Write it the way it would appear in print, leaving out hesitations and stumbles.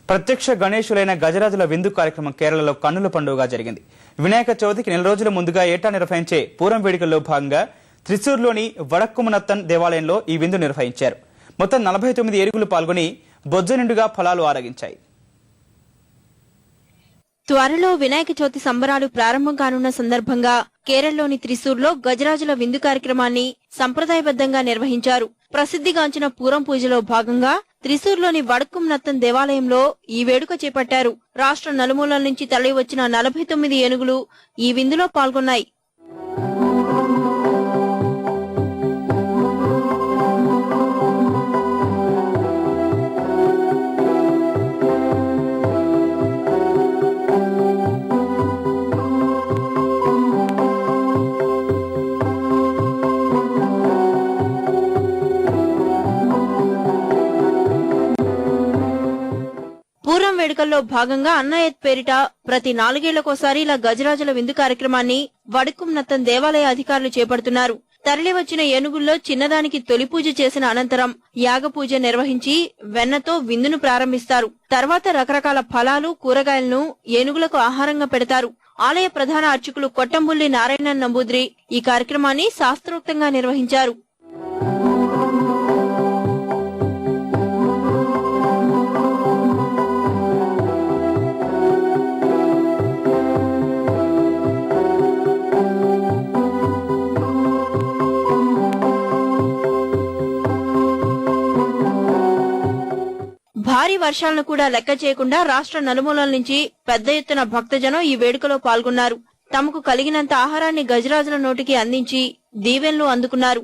ప్రత్యక్ష గణేశులైన గజరాజుల విందు కార్యక్రమం కేరళలో కన్నుల పండుగగా జరిగింది. వినాయక చవితికి నెల రోజుల ముందుగా ఏటా నిర్వహించే పూరం వేడుకల్లో భాగంగా త్రిశూర్లోని వడక్కుమనత్తన్ దేవాలయంలో ఈ విందు నిర్వహించారు. మొత్తం 49 ఏనుగులు పాల్గొని బొజ్జ నిండుగా ఫలాలు ఆరగించాయి. త్వరలో వినాయక చవితి సంబరాలు ప్రారంభం కానున్న సందర్భంగా కేరళలోని త్రిశూర్లో గజరాజుల విందు కార్యక్రమాన్ని సంప్రదాయబద్దంగా నిర్వహించారు. ప్రసిద్ధిగాంచిన పూరం పూజలో భాగంగా త్రిశూర్లోని వడక్కుమనత్తన్ దేవాలయంలో ఈ వేడుక చేపట్టారు. రాష్ట్ర నలుమూలల నుంచి తరలివచ్చిన 49 ఏనుగులు ఈ విందులో పాల్గొన్నాయి. పూరం వేడుకల్లో భాగంగా అన్నయత్ పేరిట ప్రతి 4 ఏళ్లకోసారి ఇలా గజరాజుల విందు కార్యక్రమాన్ని వడక్కుమనత్తన్ దేవాలయ అధికారులు చేపడుతున్నారు. తరలివచ్చిన ఏనుగుల్లో చిన్నదానికి తొలి పూజ చేసిన అనంతరం యాగ పూజ నిర్వహించి వెన్నతో విందును ప్రారంభిస్తారు. తర్వాత రకరకాల ఫలాలు, కూరగాయలను ఏనుగులకు ఆహారంగా పెడతారు. ఆలయ ప్రధాన అర్చకులు కొట్టంబుల్లి నారాయణన్ నంబూద్రి ఈ కార్యక్రమాన్ని శాస్త్రోక్తంగా నిర్వహించారు. భారీ వర్షాలను కూడా లెక్క చేయకుండా రాష్ట్ర నలుమూలల నుంచి పెద్ద ఎత్తున భక్తజనం ఈ వేడుకలో పాల్గొన్నారు. తమకు కలిగినంత ఆహారాన్ని గజరాజుల నోటికి అందించి దీవెనలు అందుకున్నారు.